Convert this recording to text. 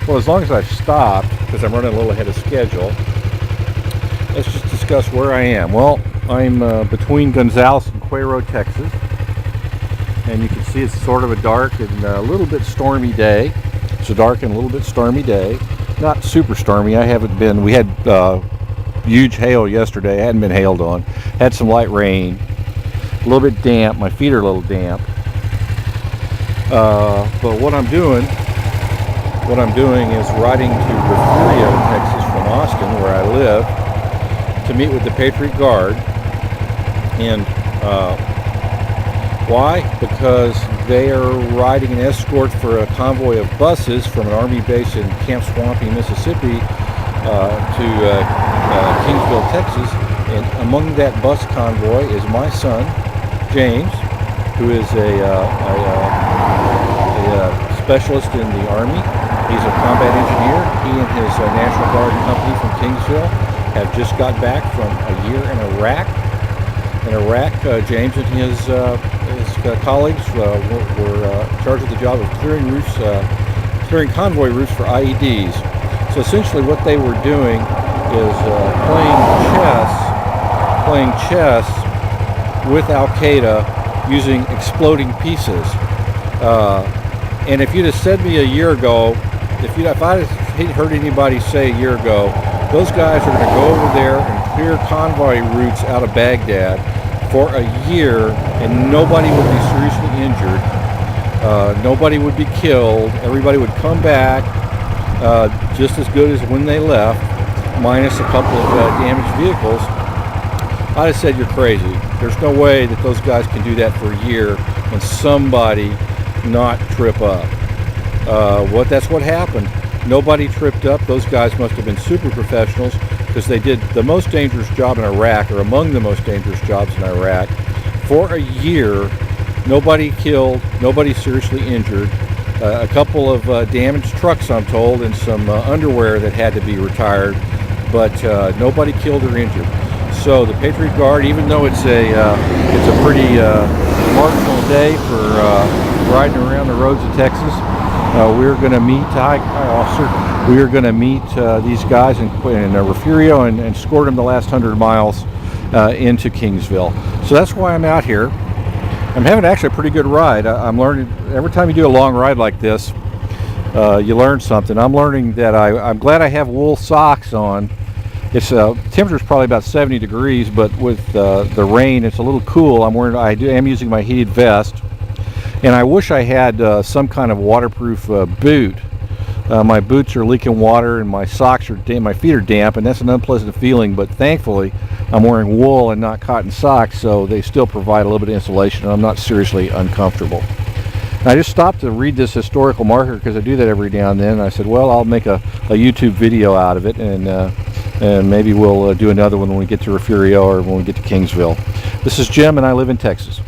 Well, as long as I've stopped, because I'm running a little ahead of schedule, let's just discuss where I am. Well, I'm between Gonzales and Cuero, Texas. And you can see it's sort of a dark and a little bit stormy day. It's a dark and a little bit stormy day. Not super stormy. We had huge hail yesterday. I hadn't been hailed on. Had some light rain. A little bit damp. My feet are a little damp. But what I'm doing is riding to Refugio, Texas from Austin, where I live, to meet with the Patriot Guard. And why? Because they are riding an escort for a convoy of buses from an Army base in Camp Swampy, Mississippi, to Kingsville, Texas. And among that bus convoy is my son, James, who is a specialist in the Army. He's a combat engineer. He and his National Guard company from Kingsville have just got back from a year in Iraq. In Iraq, James and his colleagues were charged with the job of clearing convoy routes for IEDs. So essentially what they were doing is playing chess with Al-Qaeda using exploding pieces. And if you'd have said me a year ago, if I had heard anybody say a year ago, those guys are going to go over there and clear convoy routes out of Baghdad for a year and nobody would be seriously injured, nobody would be killed, everybody would come back just as good as when they left, minus a couple of damaged vehicles, I'd have said you're crazy. There's no way that those guys can do that for a year and somebody not trip up. That's what happened. Nobody tripped up. Those guys must have been super professionals because they did the most dangerous job in Iraq, or among the most dangerous jobs in Iraq, for a year. Nobody killed, nobody seriously injured. A couple of damaged trucks, I'm told, and some underwear that had to be retired, but nobody killed or injured. So the Patriot Guard, even though it's a pretty marginal day for riding around the roads of Texas, we're going to meet, hi officer, we are going to meet these guys in Refugio and escort them the last 100 miles into Kingsville. So that's why I'm out here. I'm having actually a pretty good ride. I'm learning, every time you do a long ride like this, you learn something. I'm learning that I'm glad I have wool socks on. It's temperature's probably about 70 degrees, but with the rain, it's a little cool. I am using my heated vest, and I wish I had some kind of waterproof boot. My boots are leaking water, and my socks are damp. My feet are damp, and that's an unpleasant feeling. But thankfully, I'm wearing wool and not cotton socks, so they still provide a little bit of insulation, and I'm not seriously uncomfortable. And I just stopped to read this historical marker because I do that every now and then. And I said, well, I'll make a YouTube video out of it, and maybe we'll do another one when we get to Refugio or when we get to Kingsville. This is Jim, and I live in Texas.